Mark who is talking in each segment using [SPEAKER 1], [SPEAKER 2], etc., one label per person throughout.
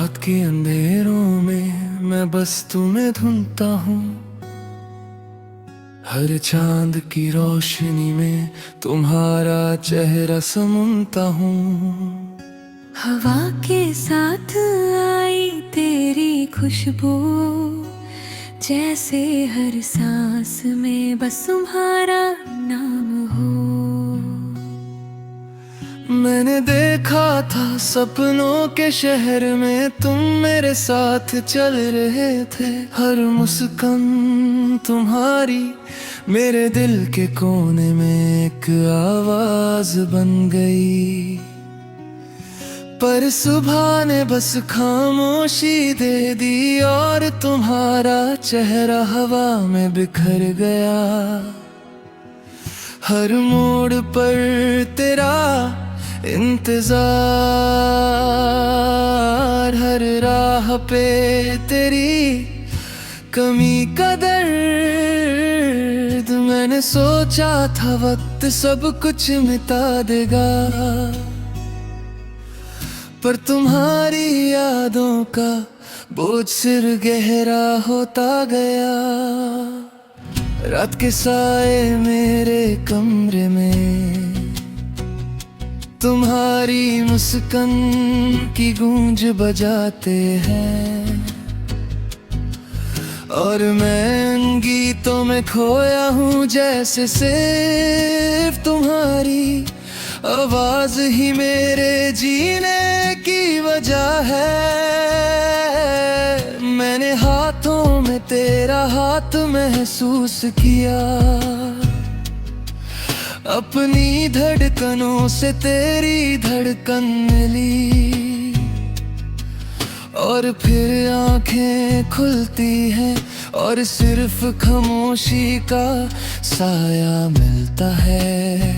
[SPEAKER 1] रात के अंधेरों में मैं बस तुम्हें ढूंढता हूँ। हर चांद की रोशनी में तुम्हारा चेहरा समूंता हूँ।
[SPEAKER 2] हवा के साथ आई तेरी खुशबू, जैसे हर सांस में बस तुम्हारा नाम हो।
[SPEAKER 1] मैंने देखा था सपनों के शहर में तुम मेरे साथ चल रहे थे। हर मुस्कान तुम्हारी मेरे दिल के कोने में एक आवाज बन गई। पर सुबह ने बस खामोशी दे दी और तुम्हारा चेहरा हवा में बिखर गया। हर मोड़ पर तेरा इंतजार, हर राह पे तेरी कमी का दर्द। मैंने सोचा था वक्त सब कुछ मिटा देगा, पर तुम्हारी यादों का बोझ सिर गहरा होता गया। रात के साए मेरे कमरे में तुम्हारी मुस्कान की गूंज बजाते हैं, और मैं उन गीतों में खोया हूँ जैसे सिर्फ तुम्हारी आवाज ही मेरे जीने की वजह है। मैंने हाथों में तेरा हाथ महसूस किया, अपनी धड़कनों से तेरी धड़कन मिली, और फिर आंखें खुलती हैं और सिर्फ खामोशी का साया मिलता है।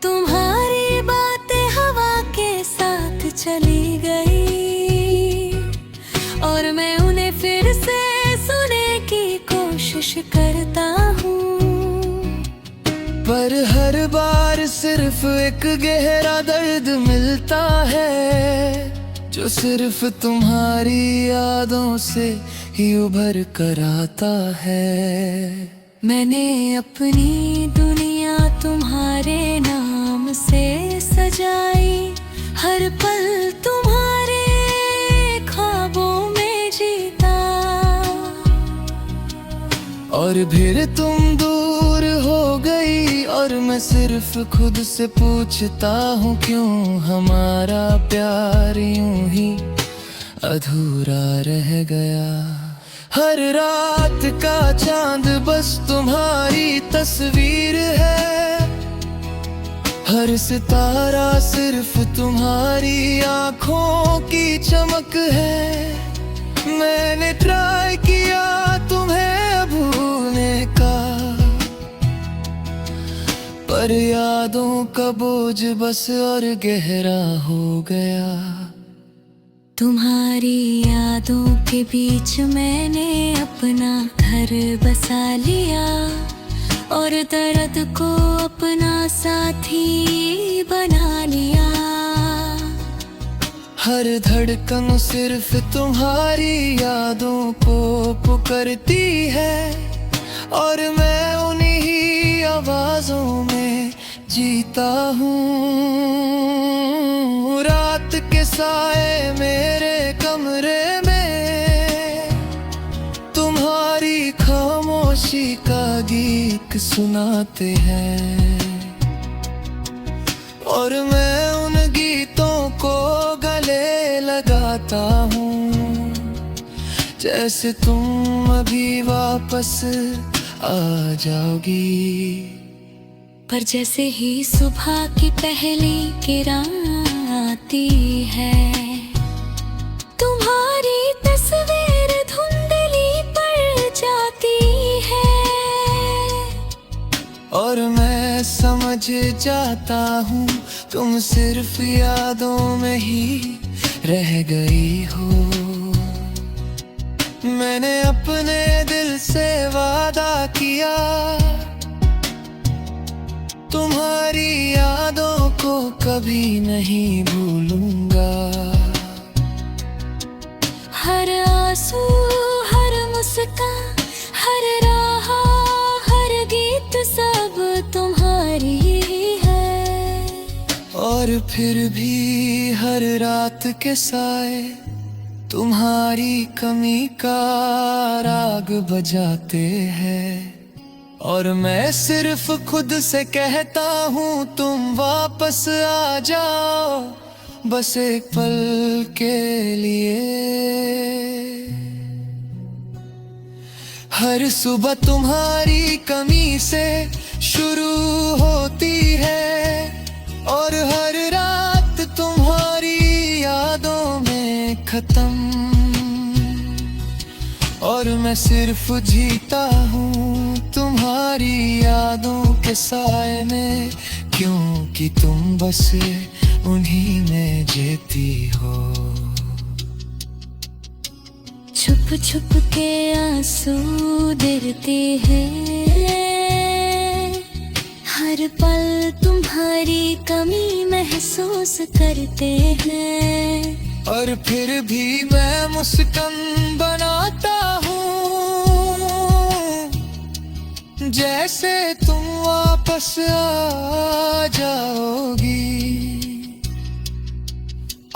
[SPEAKER 2] तुम्हारी बातें हवा के साथ चली गई, और मैं उन्हें फिर से सुनने की कोशिश करता हूँ।
[SPEAKER 1] पर हर बार सिर्फ एक गहरा दर्द मिलता है, जो सिर्फ तुम्हारी यादों से ही उभर कर आता है।
[SPEAKER 2] मैंने अपनी दुनिया तुम्हारे नाम से सजाई, हर पल तुम्हारे ख्वाबों में जीता, और फिर तुम दूर हो गई और मैं सिर्फ खुद से पूछता हूँ क्यों हमारा प्यार यूं ही अधूरा रह गया। हर रात का चांद बस तुम्हारी तस्वीर है, हर सितारा सिर्फ तुम्हारी आंखों की चमक है। मैंने ट्राई किया तुम्हें भूलने का, पर यादों का बोझ बस और गहरा हो गया। तुम्हारी यादों के बीच मैंने अपना घर बसा लिया, और दर्द को अपना साथी बना लिया।
[SPEAKER 1] हर धड़कन सिर्फ तुम्हारी यादों को पुकारती है, और मैं उन्हीं आवाजों में जीता हूँ। रात के साए मेरे कमरे में तुम्हारी खामोशी का गीत सुनाते हैं, और मैं उन गीतों को गले लगाता हूँ, जैसे तुम अभी वापस आ जाओगी।
[SPEAKER 2] पर जैसे ही सुबह की पहली किरण आती है, तुम्हारी तस्वीर धुंधली पड़ जाती है,
[SPEAKER 1] और मैं समझ जाता हूँ तुम सिर्फ यादों में ही रह गई हो। मैंने अपने दिल से वादा किया तुम्हारी यादों को कभी नहीं भूलूंगा।
[SPEAKER 2] मुस्कान, हर राह, हर गीत सब तुम्हारी है।
[SPEAKER 1] और फिर भी हर रात के साए तुम्हारी कमी का राग बजाते हैं। और मैं सिर्फ खुद से कहता हूँ तुम वापस आ जाओ, बस एक पल के लिए। हर सुबह तुम्हारी कमी से शुरू होती है, और हर रात तुम्हारी यादों में खत्म। और मैं सिर्फ जीता हूँ तुम्हारी यादों के साए में, क्योंकि तुम बस उन्हीं में जीती हो।
[SPEAKER 2] छुप छुप के आंसू गिरते हैं, हर पल तुम्हारी कमी महसूस करते हैं।
[SPEAKER 1] और फिर भी मैं मुस्कान बनाता हूँ, जैसे तुम वापस आ जाओगी।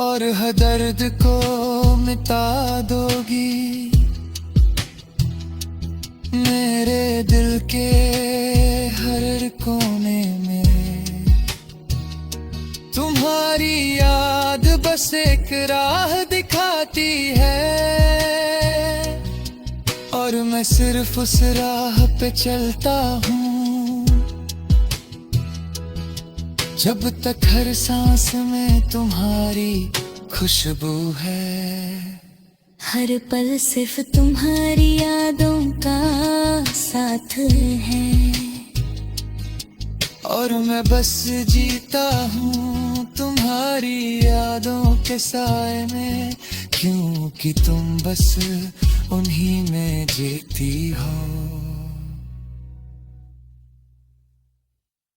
[SPEAKER 1] और हर दर्द को मिटा दोगी मेरे दिल के हर कोने में। तुम्हारी याद बस एक राह दिखाती है, और मैं सिर्फ उस राह पे चलता हूँ, जब तक हर सांस में तुम्हारी खुशबू है।
[SPEAKER 2] हर पल सिर्फ तुम्हारी यादों का साथ है।
[SPEAKER 1] और मैं बस जीता हूँ तुम्हारी यादों के साए में, क्योंकि तुम बस उन्हीं में जीती हो।